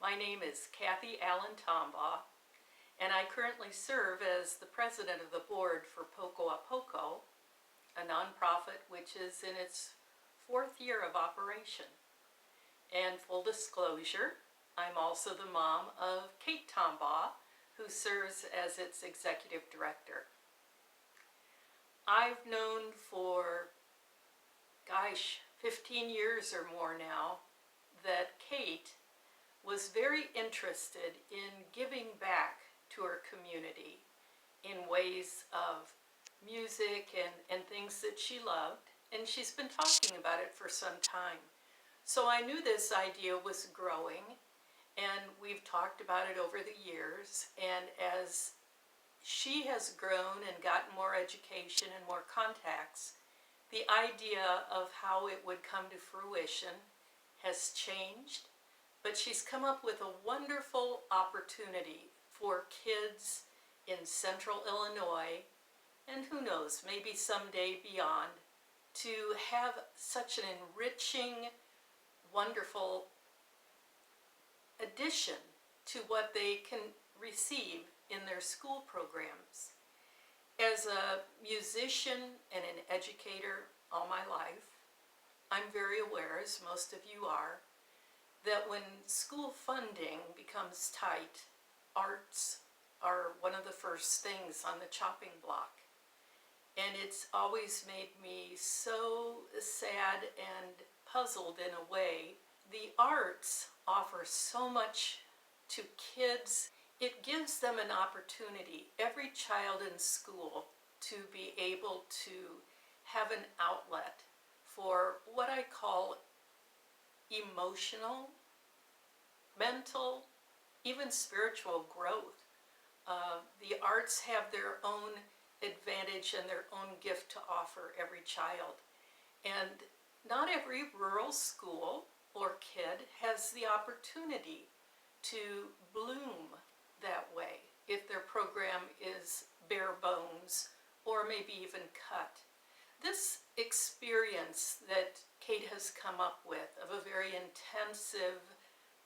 My name is Kathy Allen Tombaugh, and I currently serve as the president of the board for Poco, a nonprofit which is in its 4th year of operation. And full disclosure, I'm also the mom of Kate Tombaugh, who serves as its executive director. I've known for, 15 years or more now, that Kate was very interested in giving back to her community in ways of music and things that she loved, and she's been talking about it for some time. So I knew this idea was growing, and we've talked about it over the years, and as she has grown and gotten more education and more contacts, the idea of how it would come to fruition has changed, but she's come up with a wonderful opportunity for kids in central Illinois, and who knows, maybe someday beyond, to have such an enriching, wonderful addition to what they can receive in their school programs. As a musician and an educator all my life, I'm very aware, as most of you are, that when school funding becomes tight, arts are one of the first things on the chopping block. And it's always made me so sad and puzzled in a way. The arts offer so much to kids. It gives them an opportunity, every child in school, to be able to have an outlet for what I call emotional, mental, even spiritual growth. The arts have their own advantage and their own gift to offer every child. And not every rural school or kid has the opportunity to bloom that way if their program is bare bones or maybe even cut. This experience that Kate has come up with of a very intensive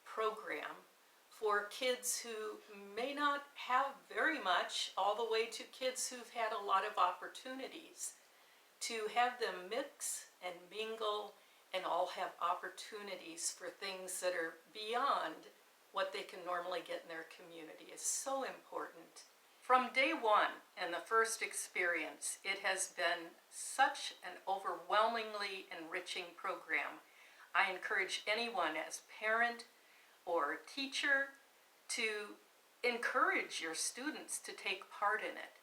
program for kids who may not have very much, all the way to kids who've had a lot of opportunities, to have them mix and mingle and all have opportunities for things that are beyond what they can normally get in their community is so important. From day one and the first experience, it has been such an overwhelmingly enriching program. I encourage anyone as parent or teacher to encourage your students to take part in it,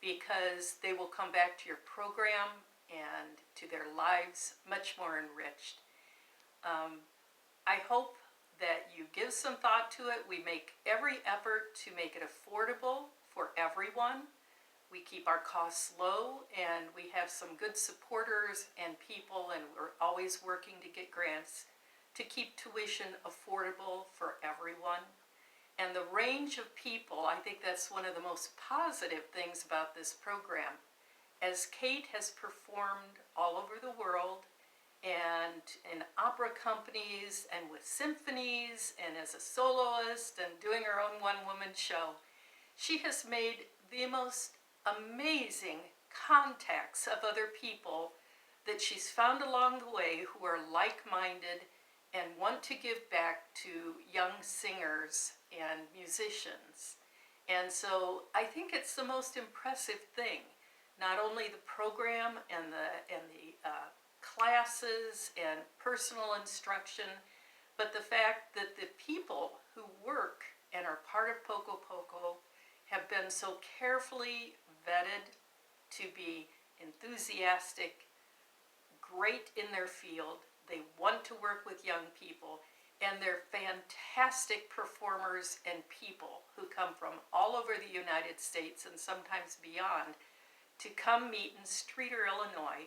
because they will come back to your program and to their lives much more enriched. I hope that you give some thought to it. We make every effort to make it affordable for everyone. We keep our costs low, and we have some good supporters and people, and we're always working to get grants to keep tuition affordable for everyone. And the range of people, I think that's one of the most positive things about this program. As Kate has performed all over the world, and in opera companies and with symphonies and as a soloist and doing her own one-woman show, she has made the most amazing contacts of other people that she's found along the way who are like-minded and want to give back to young singers and musicians. And so I think it's the most impressive thing, not only the program and the classes and personal instruction, but the fact that the people who work and are part of Poco have been so carefully vetted to be enthusiastic, great in their field. They want to work with young people, and they're fantastic performers and people who come from all over the United States and sometimes beyond to come meet in Streator, Illinois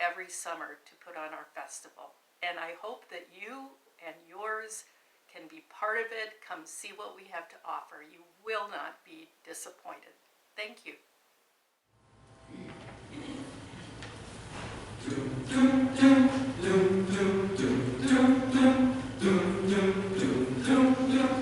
every summer to put on our festival. And I hope that you and yours can be part of it. Come see what we have to offer. You will not be disappointed. Thank you. Dum dum dum dum dum dum dum dum dum dum dum.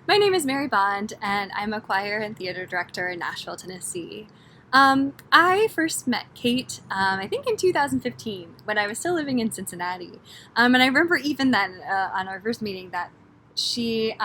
My name is Mary Bond, and I'm a choir and theater director in Nashville, Tennessee. I first met Kate, I think in 2015, when I was still living in Cincinnati. And I remember even then, on our first meeting, that she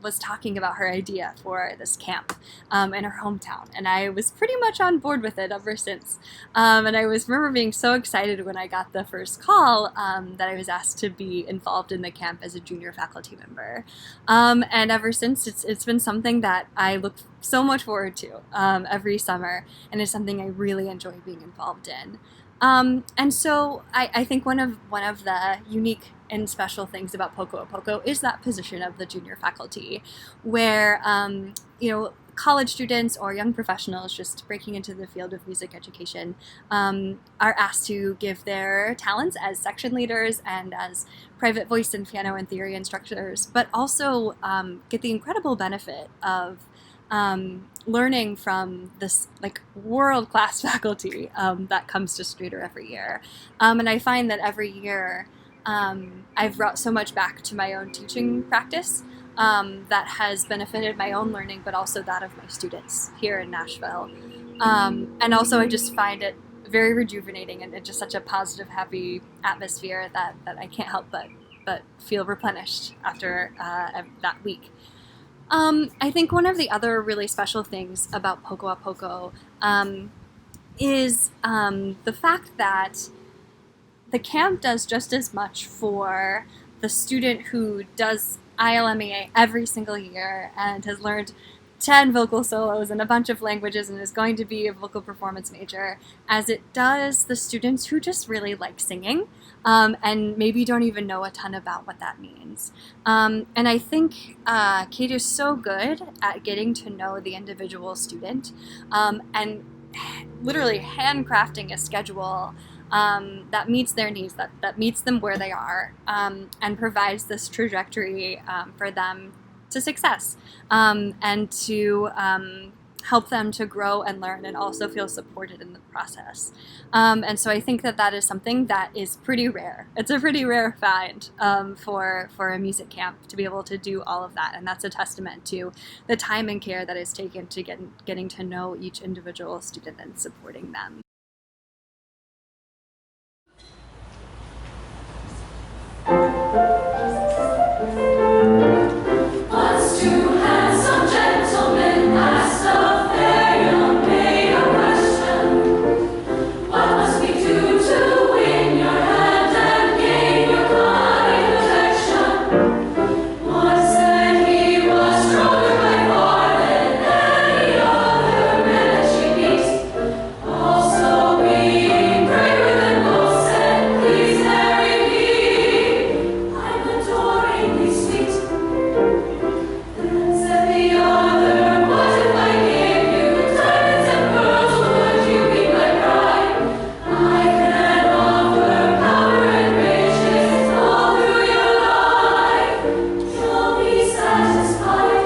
was talking about her idea for this camp in her hometown, and I was pretty much on board with it ever since. And I remember being so excited when I got the first call that I was asked to be involved in the camp as a junior faculty member. And ever since, it's been something that I look so much forward to every summer, and it's something I really enjoy being involved in. And so I think one of the unique and special things about Poco is that position of the junior faculty, where college students or young professionals just breaking into the field of music education are asked to give their talents as section leaders and as private voice and piano and theory instructors, but also get the incredible benefit of learning from this world-class faculty that comes to Streeter every year. And I find that every year I've brought so much back to my own teaching practice that has benefited my own learning, but also that of my students here in Nashville. And also I just find it very rejuvenating, and just such a positive, happy atmosphere that I can't help but feel replenished after that week. I think one of the other really special things about Poco is the fact that the camp does just as much for the student who does ILMEA every single year and has learned 10 vocal solos and a bunch of languages and is going to be a vocal performance major, as it does the students who just really like singing and maybe don't even know a ton about what that means. And I think Kate is so good at getting to know the individual student and literally handcrafting a schedule that meets their needs, that meets them where they are, and provides this trajectory for them to success, and to help them to grow and learn and also feel supported in the process. And so I think that is something that is pretty rare. It's a pretty rare find for a music camp to be able to do all of that, and that's a testament to the time and care that is taken to getting to know each individual student and supporting them. Once two handsome gentlemen asked a fair young maid a question. What must we do to win your hand and gain your kind affection? One said he was stronger by far than any other man she meets. Also being braver than most said, please marry me. I'm adoringly sweet. Then said the other, what if I gave you diamonds and pearls, would you be my bride? I can offer power and riches all through your life. You'll be satisfied.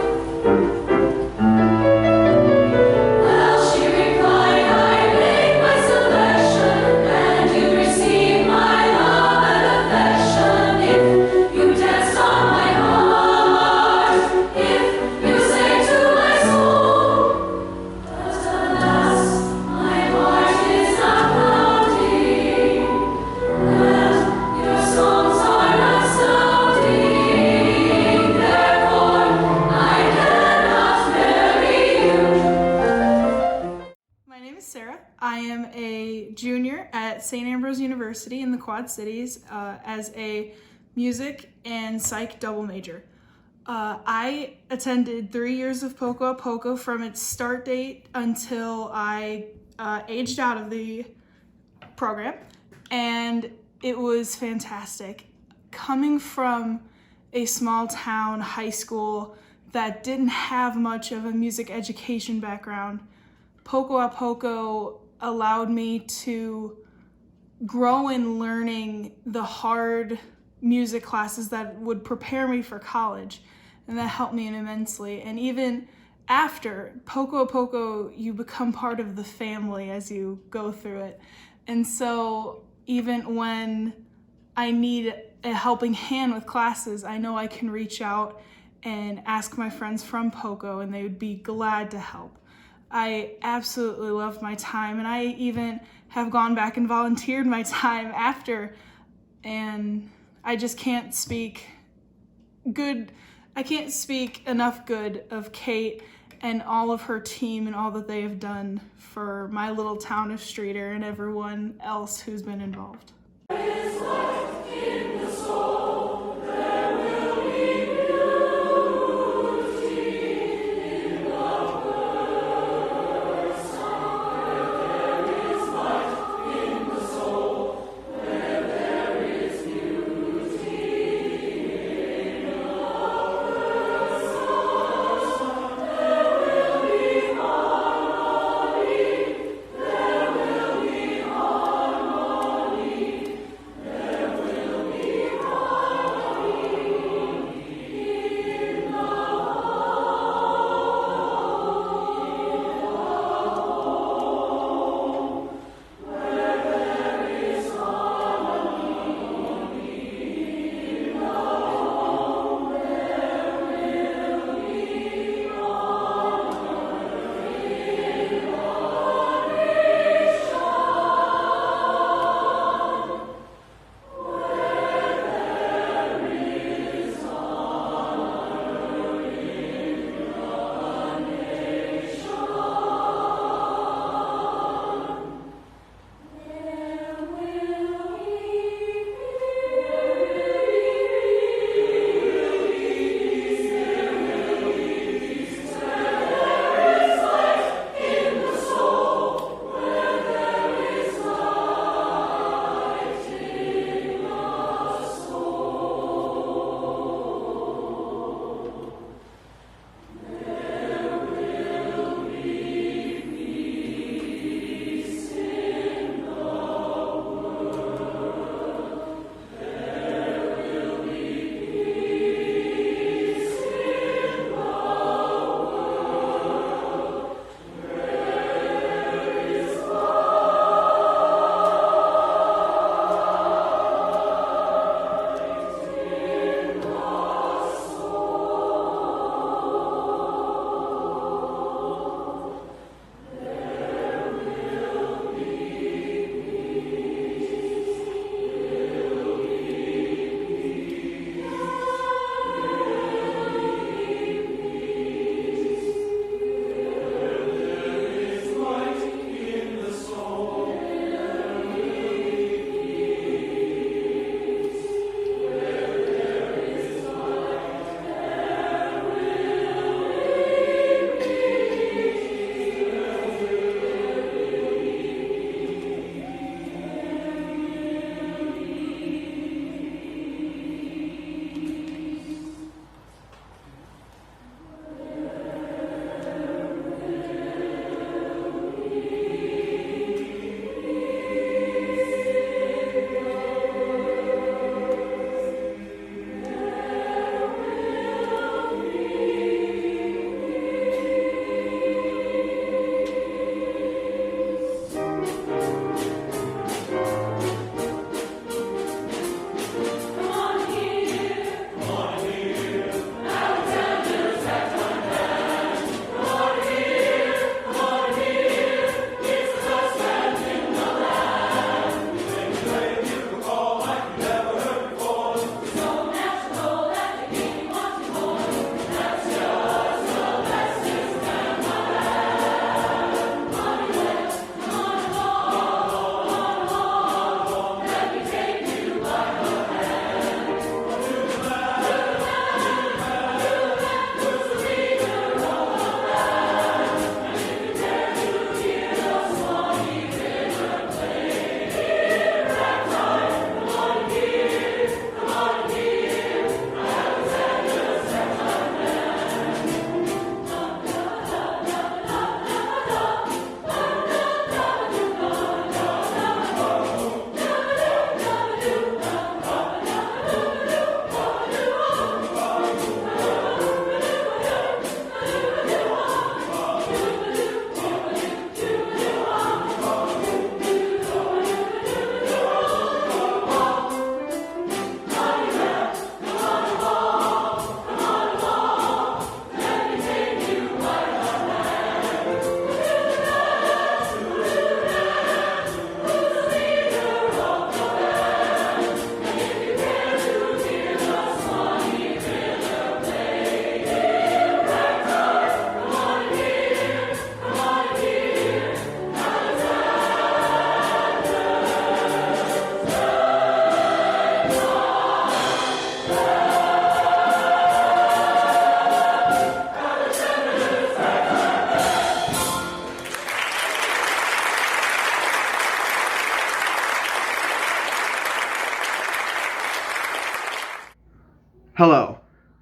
Well, she replied, I made my selection, and you receive my love and affection. If you dance on my heart, if you say to my soul, but alas, my heart is not counting, and your songs are not sounding. Therefore, I cannot marry you. My name is Sarah. I am a junior at St. Ambrose University in the Quad Cities as a music and psych double major. I attended 3 years of Poco from its start date until I aged out of the program, and it was fantastic. Coming from a small town high school that didn't have much of a music education background, Poco allowed me to grow in learning the hard music classes that would prepare me for college, and that helped me immensely. And even after Poco, you become part of the family as you go through it. And so even when I need a helping hand with classes, I know I can reach out and ask my friends from Poco, and they would be glad to help. I absolutely loved my time, and I even have gone back and volunteered my time after, and I just can't speak enough good of Kate and all of her team and all that they have done for my little town of Streator and everyone else who's been involved.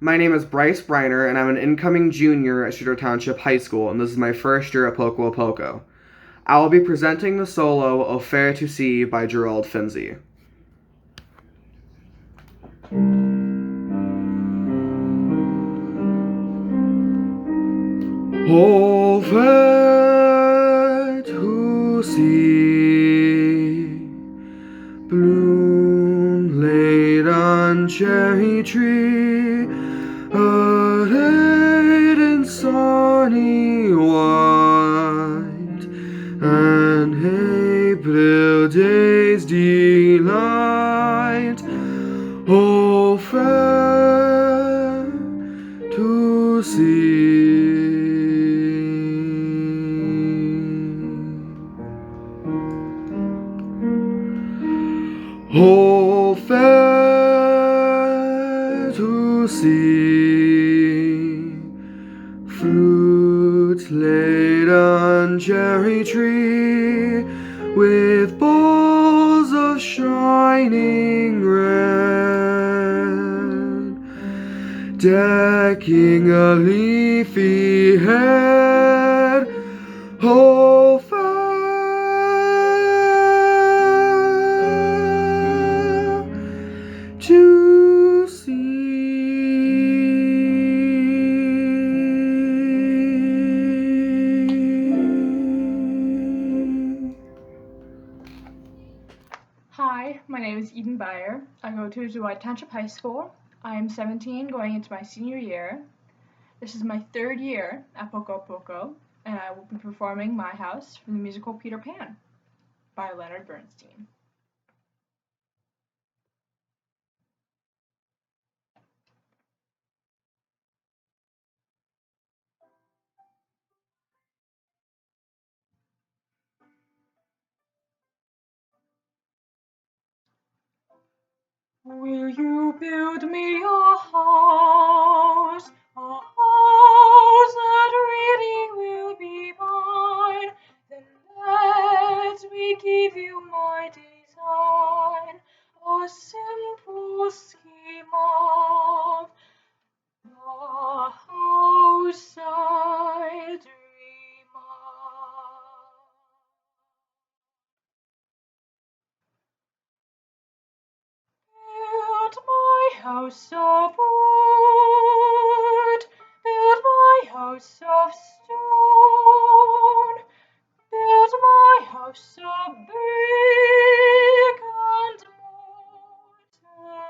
My name is Bryce Briner, and I'm an incoming junior at Streeter Township High School, and this is my first year at Poco. I will be presenting the solo Au Fair to See by Gerald Finzi. Au fair to see, bloom laid on cherry tree, arrayed in sunny white, and April day's delight. Oh, fair to see. Oh, fair to see, fruits laid on cherry tree, with bowls of shining red, decking a leafy head. Oh, fair to see. Hi, my name is Eden Beyer. I go to Dwight Township High School. I am 17, going into my senior year. This is my third year at Poco, and I will be performing My House from the musical Peter Pan by Leonard Bernstein. Will you build me a house that really will be mine? Then let me give you my design, a simple scheme of the house I dream of. Build my house of wood, build my house of stone, build my house of brick and mortar.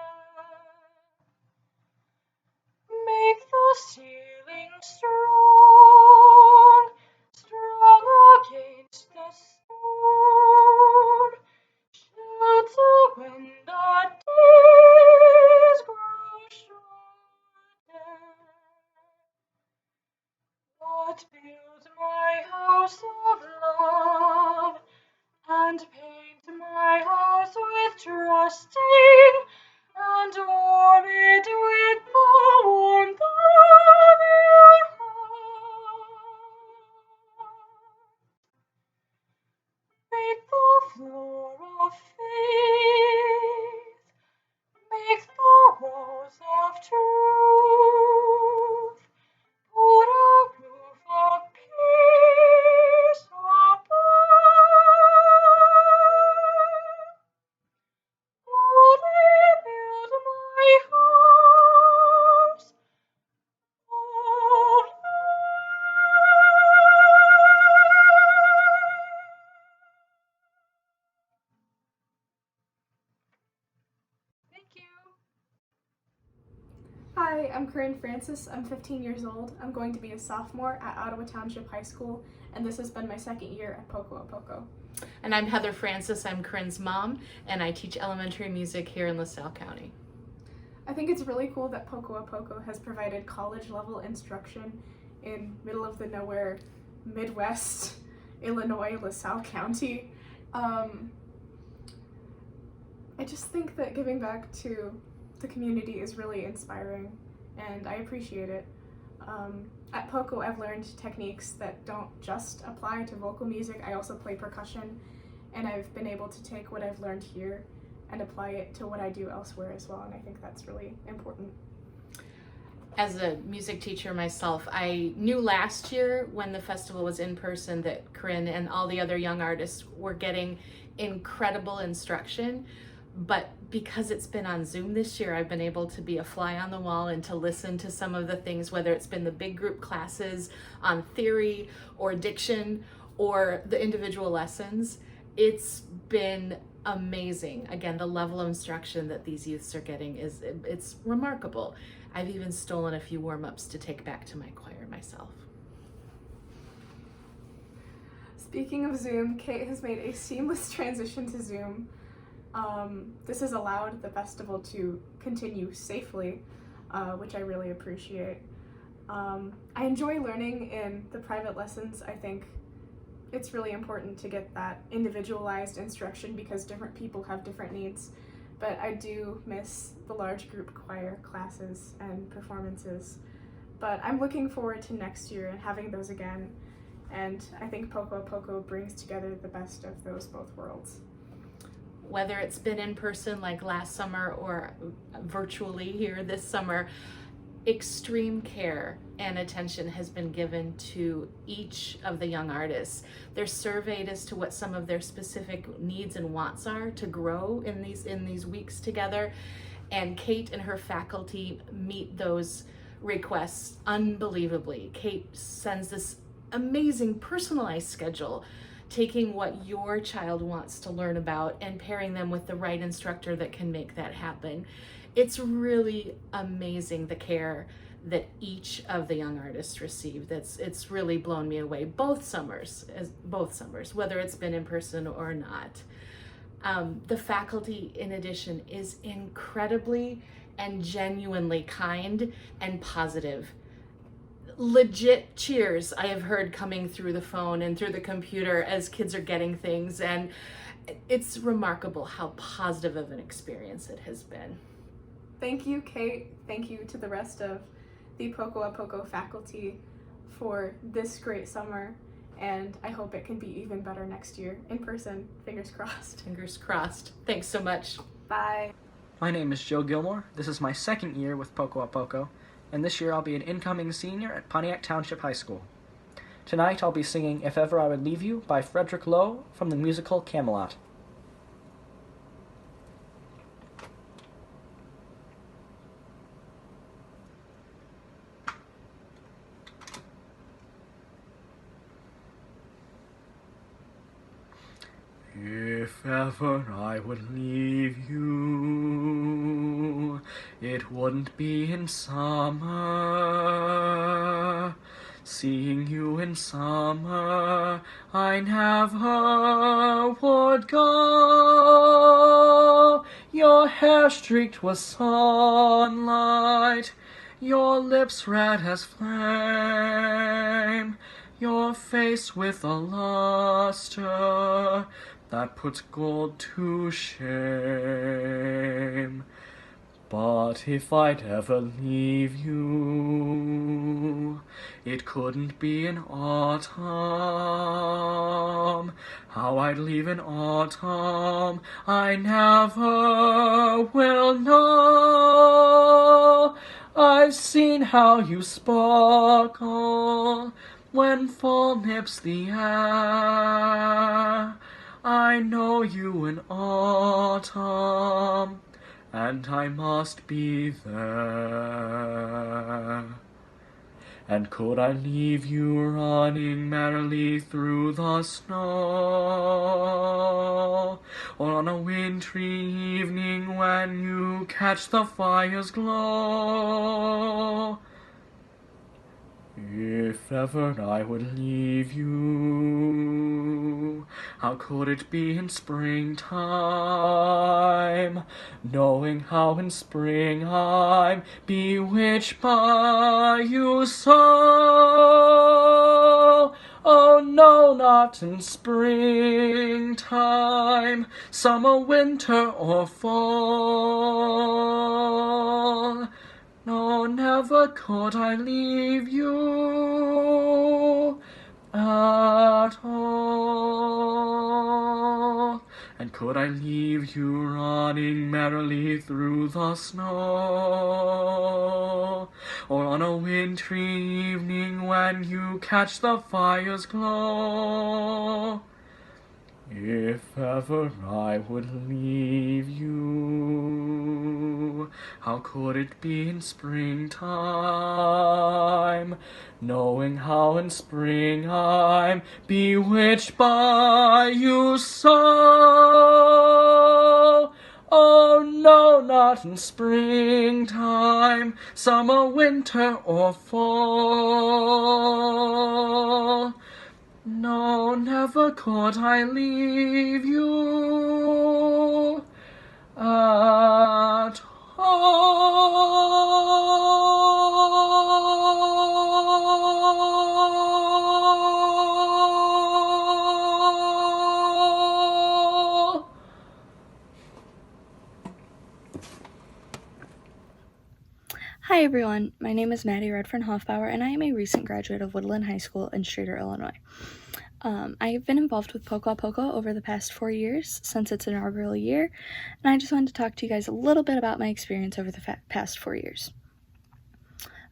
Make the ceiling strong, strong against the stone. Shelter when the days grow shorter. But build my house of love, and paint my house with trusting, and warm it with the warmth of your heart. Make the floor of faith, make the walls of truth, put a roof of peace above. Only build my house of love. Thank you. Hi, I'm Corinne Francis. I'm 15 years old. I'm going to be a sophomore at Ottawa Township High School, and this has been my second year at Poco. And I'm Heather Francis. I'm Corinne's mom, and I teach elementary music here in LaSalle County. I think it's really cool that Poco has provided college-level instruction in middle of the nowhere, Midwest, Illinois, LaSalle County. I just think that giving back to the community is really inspiring, and I appreciate it. At Poco, I've learned techniques that don't just apply to vocal music. I also play percussion, and I've been able to take what I've learned here and apply it to what I do elsewhere as well, and I think that's really important. As a music teacher myself, I knew last year when the festival was in person that Corinne and all the other young artists were getting incredible instruction. But because it's been on Zoom this year, I've been able to be a fly on the wall and to listen to some of the things, whether it's been the big group classes on theory or diction or the individual lessons. It's been amazing. Again, the level of instruction that these youths are getting it's remarkable. I've even stolen a few warm-ups to take back to my choir myself. Speaking of Zoom, Kate has made a seamless transition to Zoom. This has allowed the festival to continue safely, which I really appreciate. I enjoy learning in the private lessons. I think it's really important to get that individualized instruction because different people have different needs. But I do miss the large group choir classes and performances. But I'm looking forward to next year and having those again. And I think Poco a Poco brings together the best of those both worlds. Whether it's been in person like last summer or virtually here this summer, extreme care and attention has been given to each of the young artists. They're surveyed as to what some of their specific needs and wants are to grow in these weeks together, and Kate and her faculty meet those requests unbelievably. Kate sends this amazing personalized schedule, taking what your child wants to learn about and pairing them with the right instructor that can make that happen. It's really amazing the care that each of the young artists receive. It's really blown me away. Both summers, whether it's been in person or not. The faculty, in addition, is incredibly and genuinely kind and positive. Legit cheers I have heard coming through the phone and through the computer as kids are getting things, and it's remarkable how positive of an experience it has been. Thank you, Kate. Thank you to the rest of the Poco a Poco faculty for this great summer, and I hope it can be even better next year in person. Fingers crossed. Fingers crossed. Thanks so much. Bye. My name is Joe Gilmore. This is my second year with Poco a Poco, and this year I'll be an incoming senior at Pontiac Township High School. Tonight I'll be singing If Ever I Would Leave You by Frederick Loewe from the musical Camelot. If ever I would leave you, it wouldn't be in summer. Seeing you in summer, I never would go. Your hair streaked with sunlight, your lips red as flame, your face with a luster that puts gold to shame. But if I'd ever leave you, it couldn't be in autumn. How I'd leave in autumn, I never will know. I've seen how you sparkle when fall nips the air. I know you in autumn, and I must be there. And could I leave you running merrily through the snow, or on a wintry evening when you catch the fire's glow? If ever I would leave you, how could it be in springtime, knowing how in spring I'm bewitched by you so? Oh no, not in springtime, summer, winter, or fall. No, never could I leave you at all. And could I leave you running merrily through the snow, or on a wintry evening when you catch the fire's glow. If ever I would leave you, how could it be in springtime, knowing how in spring I'm bewitched by you so? Oh no, not in springtime, summer, winter, or fall. No, never could I leave you at all. Hi everyone, my name is Maddie Redfern-Hoffbauer and I am a recent graduate of Woodland High School in Streator, Illinois. I have been involved with Poco over the past 4 years since its inaugural year, and I just wanted to talk to you guys a little bit about my experience over the past 4 years.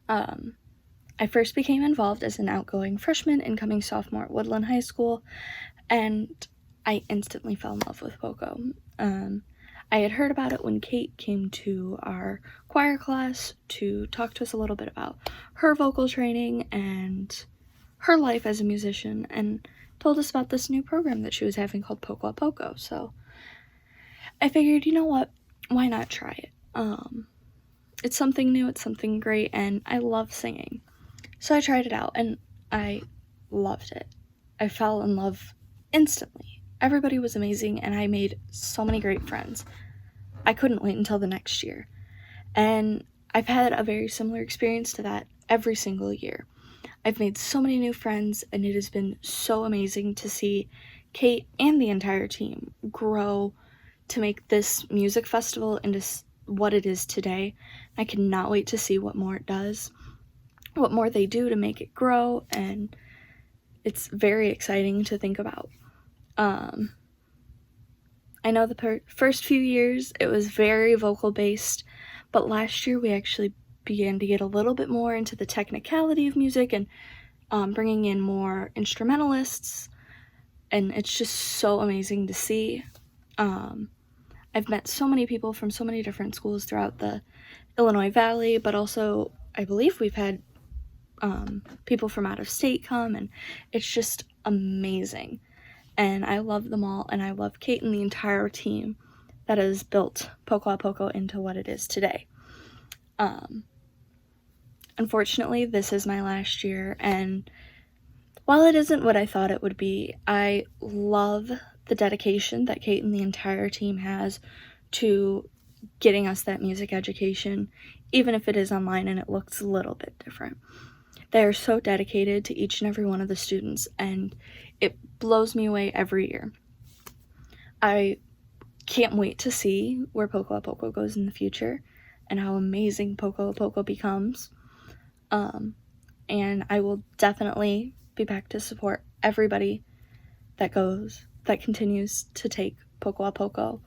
I first became involved as an outgoing freshman, incoming sophomore at Woodland High School, and I instantly fell in love with Poco. I had heard about it when Kate came to our choir class to talk to us a little bit about her vocal training and her life as a musician, and told us about this new program that she was having called Poco. So I figured, you know what, why not try it? It's something new, it's something great, and I love singing. So I tried it out, and I loved it. I fell in love instantly. Everybody was amazing, and I made so many great friends. I couldn't wait until the next year. And I've had a very similar experience to that every single year. I've made so many new friends, and it has been so amazing to see Kate and the entire team grow to make this music festival into what it is today. I cannot wait to see what more it does, what more they do to make it grow, and it's very exciting to think about. I know the first few years it was very vocal based, but last year we actually began to get a little bit more into the technicality of music and bringing in more instrumentalists, and it's just so amazing to see. I've met so many people from so many different schools throughout the Illinois Valley, but also I believe we've had people from out of state come, and it's just amazing. And I love them all, and I love Kate and the entire team that has built Poco into what it is today. Unfortunately, this is my last year, and while it isn't what I thought it would be, I love the dedication that Kate and the entire team has to getting us that music education, even if it is online and it looks a little bit different. They are so dedicated to each and every one of the students, and it blows me away every year. I can't wait to see where Poco goes in the future and how amazing Poco becomes. And I will definitely be back to support everybody that continues to take Poco.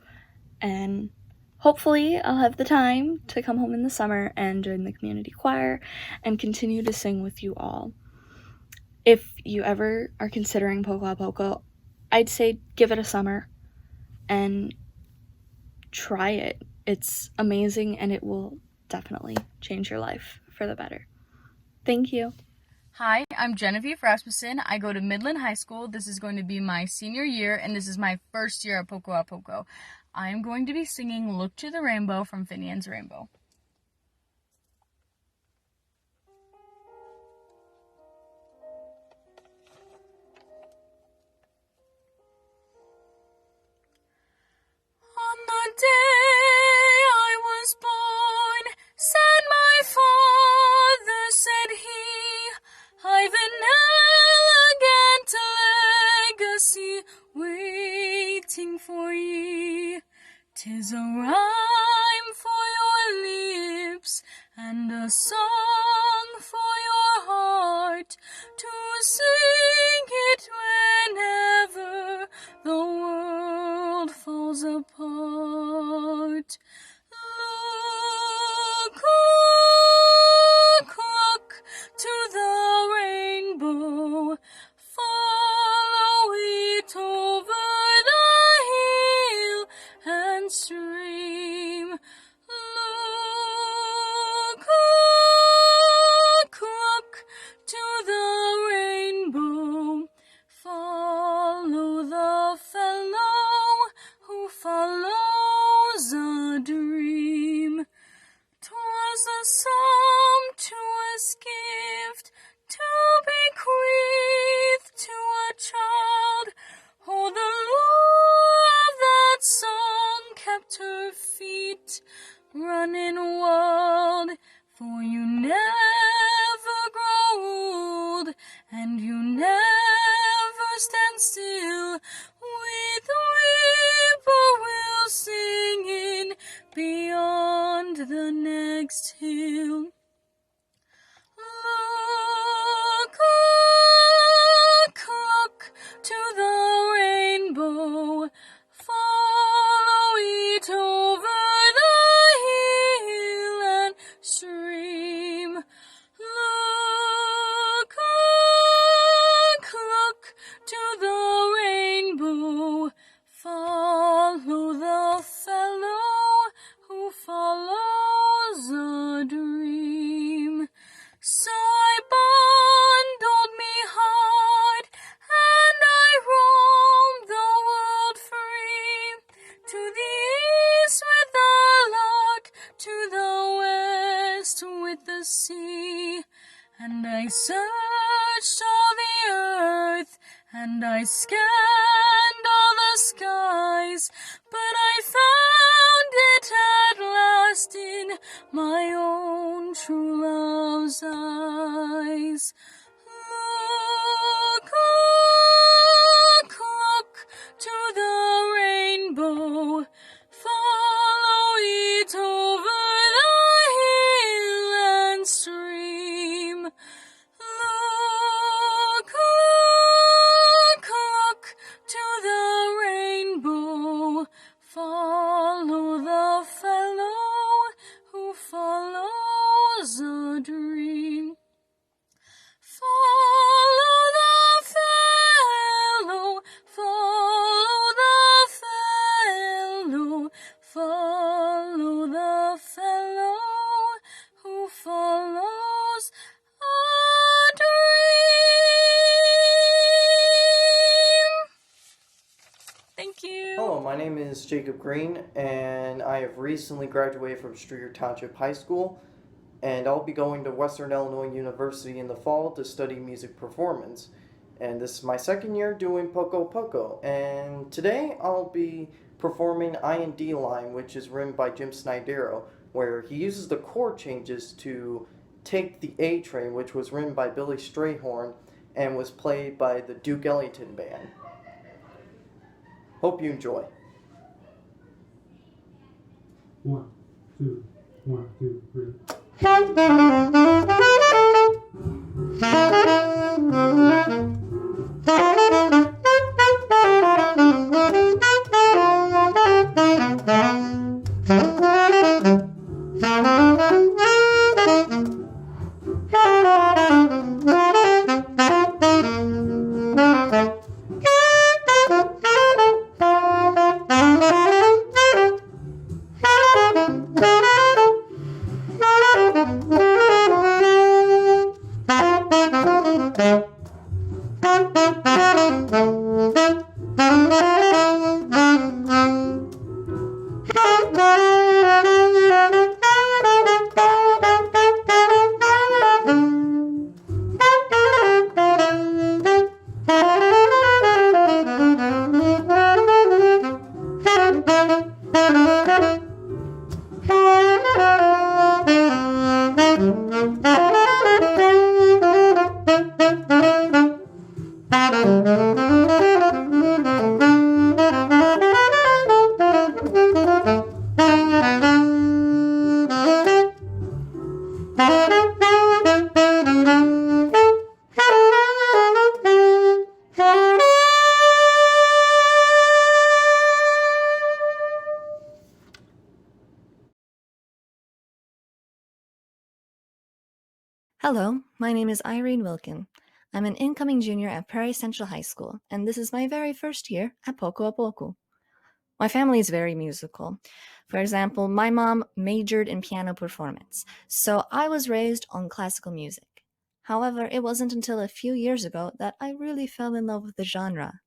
And hopefully I'll have the time to come home in the summer and join the community choir and continue to sing with you all. If you ever are considering Poco, I'd say give it a summer and try it. It's amazing, and it will definitely change your life for the better. Thank you. Hi, I'm Genevieve Rasmussen. I go to Midland High School. This is going to be my senior year, and this is my first year at Poco. I am going to be singing Look to the Rainbow from Finian's Rainbow. On the day I was born, said my father, said he, I've an elegant legacy waiting for ye. 'Tis a rhyme for your lips and a song for your heart, to sing it whenever the world falls apart. Look, look, and you never stand still. With the whippoorwill singing beyond the next hill. Look, look to the rainbow, follow it over the hill and stream. Look, look to the rainbow, follow the fellow who follows a dream. So I bundled me hard, and I roamed the world free. To the east with the lark, to the west with the sea. And I searched all the earth, and I scanned all the skies, but I found it at last in my own true love's eyes. Look, look, look to the rainbow, follow it over the hill and stream. Look, look, look to the rainbow, follow the fellow who follows a dream. Follow the fellow, follow the fellow, follow the fellow who follows a dream. Thank you. Hello, my name is Jacob Green, and I have recently graduated from Streeter Township High School, and I'll be going to Western Illinois University in the fall to study music performance. And this is my second year doing Poco Poco, and today I'll be performing I&D Line, which is written by Jim Snydero, where he uses the chord changes to take the A Train, which was written by Billy Strayhorn and was played by the Duke Ellington Band. Hope you enjoy. 1, 2, 1, 2, 3. Hello, my name is Irene Wilkin. I'm an incoming junior at Prairie Central High School, and this is my very first year at Poco a Poco. My family is very musical. For example, my mom majored in piano performance, so I was raised on classical music. However, it wasn't until a few years ago that I really fell in love with the genre.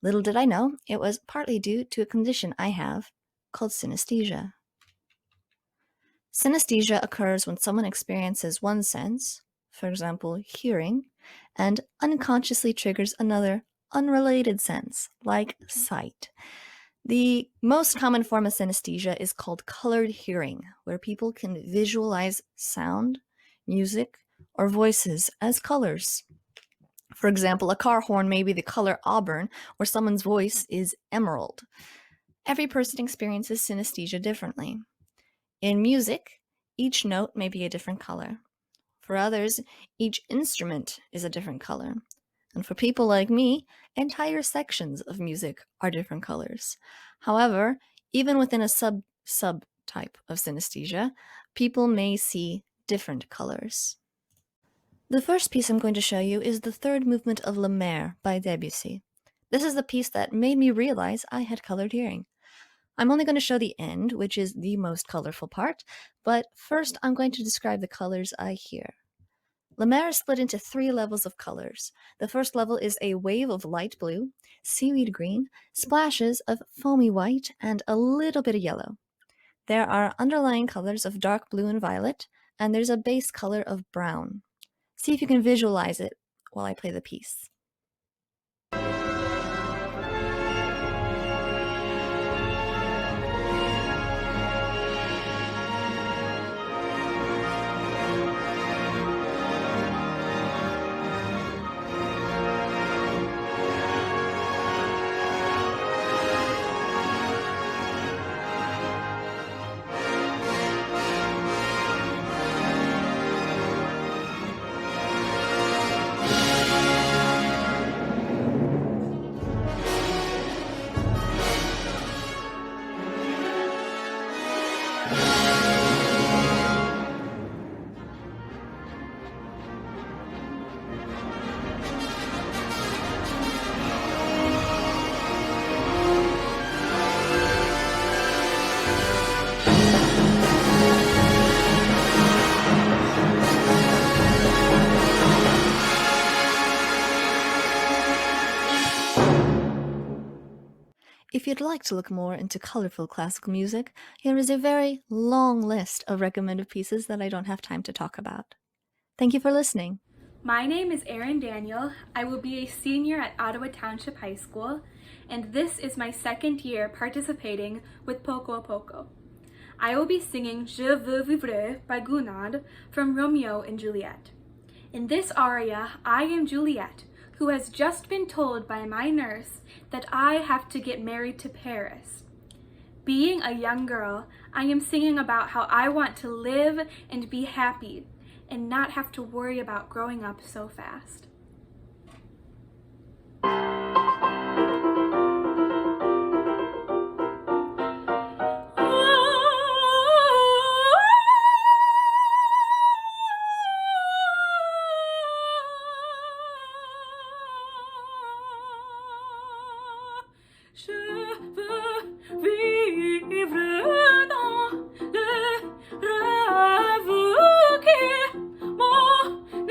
Little did I know, it was partly due to a condition I have called synesthesia. Synesthesia occurs when someone experiences one sense, for example, hearing, and unconsciously triggers another unrelated sense, like sight. The most common form of synesthesia is called colored hearing, where people can visualize sound, music, or voices as colors. For example, a car horn may be the color auburn, or someone's voice is emerald. Every person experiences synesthesia differently. In music, each note may be a different color. For others, each instrument is a different color. And for people like me, entire sections of music are different colors. However, even within a subtype of synesthesia, people may see different colors. The first piece I'm going to show you is the third movement of La Mer by Debussy. This is the piece that made me realize I had colored hearing. I'm only going to show the end, which is the most colorful part, but first I'm going to describe the colors I hear. La Mer is split into 3 levels of colors. The first level is a wave of light blue, seaweed green, splashes of foamy white, and a little bit of yellow. There are underlying colors of dark blue and violet, and there's a base color of brown. See if you can visualize it while I play the piece. If you'd like to look more into colorful classical music, here is a very long list of recommended pieces that I don't have time to talk about. Thank you for listening. My name is Erin Daniel. I will be a senior at Ottawa Township High School, and this is my second year participating with Poco Poco. I will be singing Je veux vivre by Gounod from Romeo and Juliet. In this aria, I am Juliet, who has just been told by my nurse that I have to get married to Paris. Being a young girl, I am singing about how I want to live and be happy and not have to worry about growing up so fast. Je veux vivre dans le rêve qui m'enivre.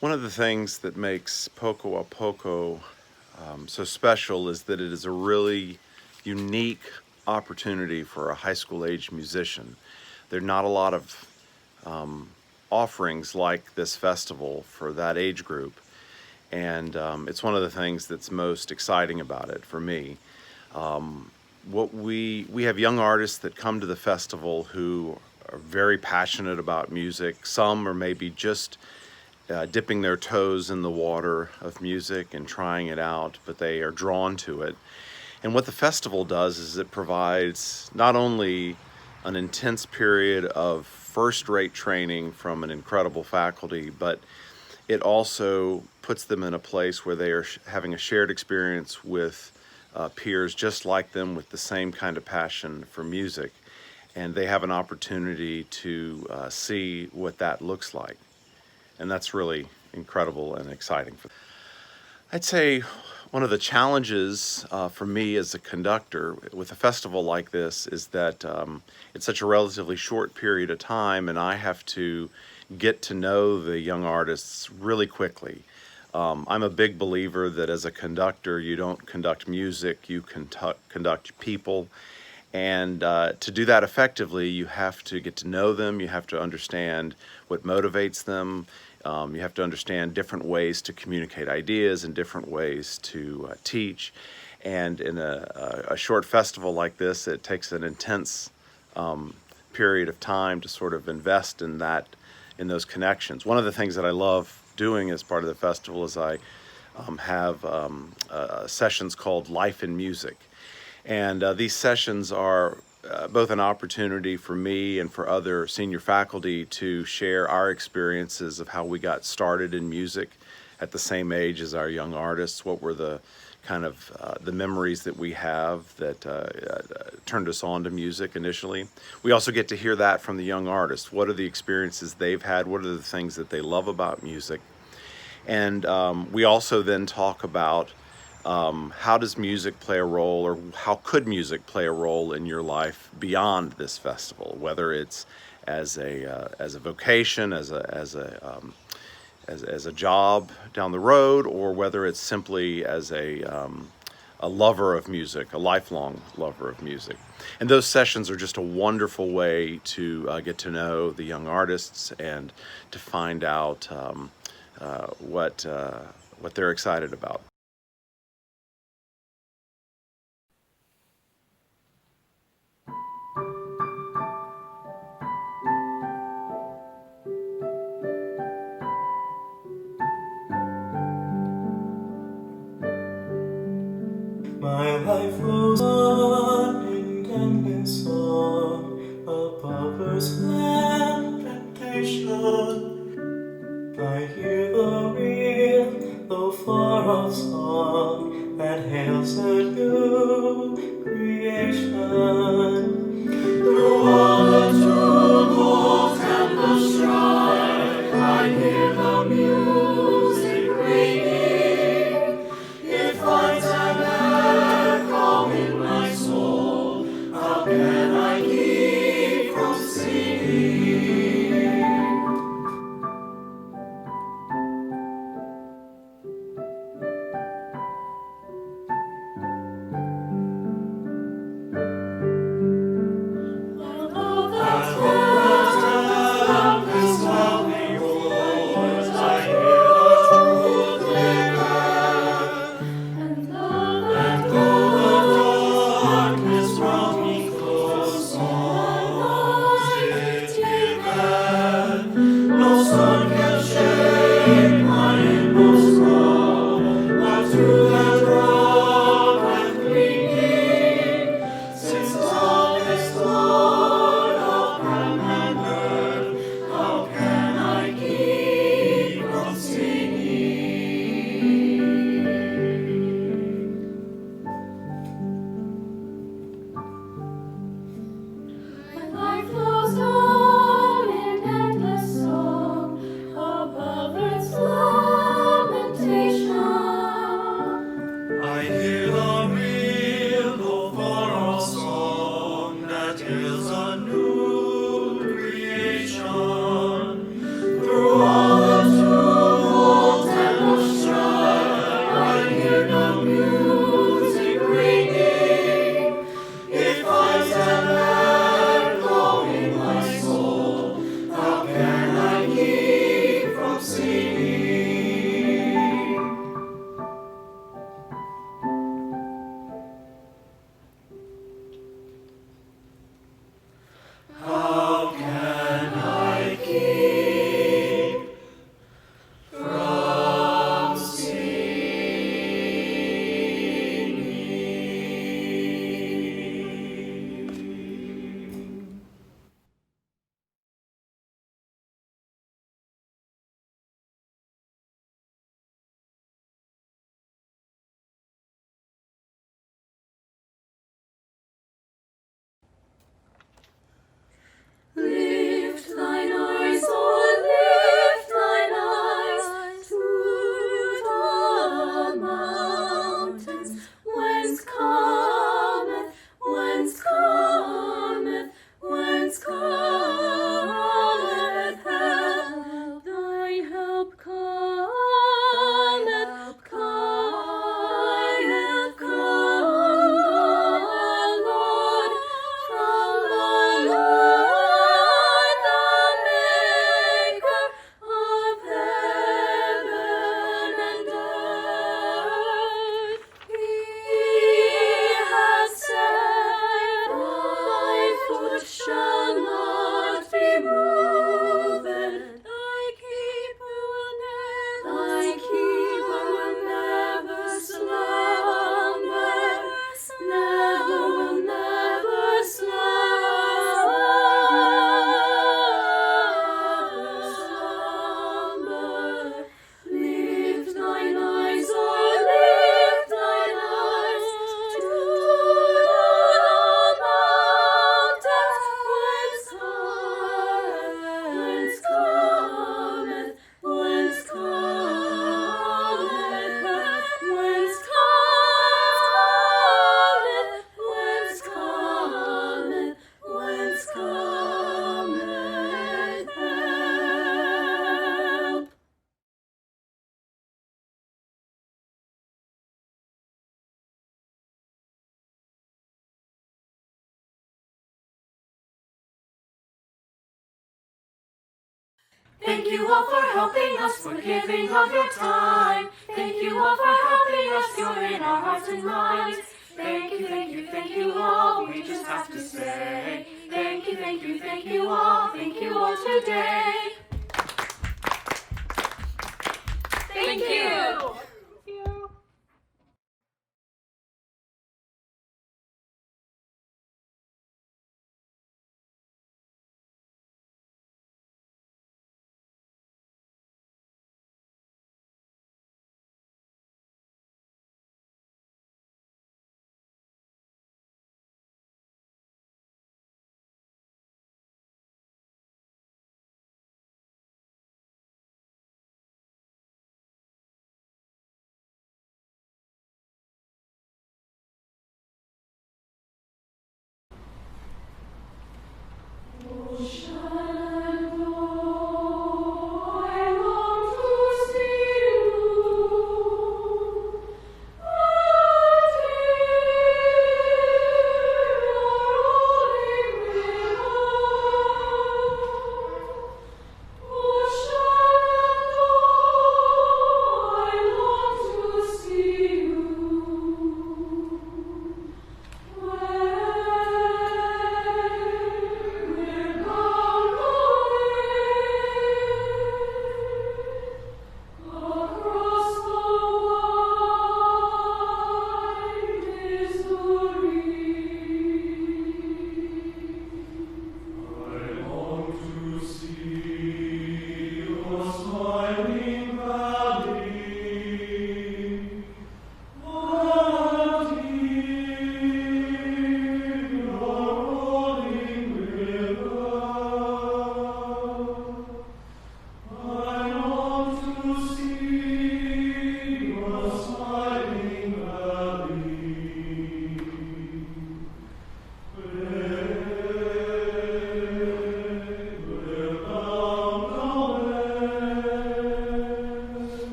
One of the things that makes Poco a Poco so special is that it is a really unique opportunity for a high school age musician. There are not a lot of offerings like this festival for that age group, and it's one of the things that's most exciting about it for me. What we have young artists that come to the festival who are very passionate about music. Some are maybe just dipping their toes in the water of music and trying it out, but they are drawn to it. And what the festival does is it provides not only an intense period of first-rate training from an incredible faculty, but it also puts them in a place where they are having a shared experience with peers just like them with the same kind of passion for music. And they have an opportunity to see what that looks like. And that's really incredible and exciting. I'd say one of the challenges for me as a conductor with a festival like this is that it's such a relatively short period of time, and I have to get to know the young artists really quickly. I'm a big believer that as a conductor, you don't conduct music, you conduct people. And to do that effectively, you have to get to know them, you have to understand what motivates them, you have to understand different ways to communicate ideas and different ways to teach. And in a short festival like this, it takes an intense period of time to sort of invest in those connections. One of the things that I love doing as part of the festival is I have sessions called Life in Music. And these sessions are both an opportunity for me and for other senior faculty to share our experiences of how we got started in music at the same age as our young artists. What were the kind of the memories that we have that turned us on to music initially. We also get to hear that from the young artists. What are the experiences they've had? What are the things that they love about music? And we also then talk about how does music play a role, or how could music play a role in your life beyond this festival, whether it's as a vocation, as a job down the road, or whether it's simply as a lover of music, a lifelong lover of music. And those sessions are just a wonderful way to get to know the young artists and to find out what they're excited about. My life flows on in endless song above earth's lamentation. I hear the real, though far off song that hails a new creation. Through all the tumult and the strife, I hear the music ringing. It finds an echo in my soul. How can I keep from singing? Thank you all for helping us, for giving of your time. Thank you all for helping us, you're in our hearts and minds. Thank you, thank you, thank you all, we just have to say. Thank you all today.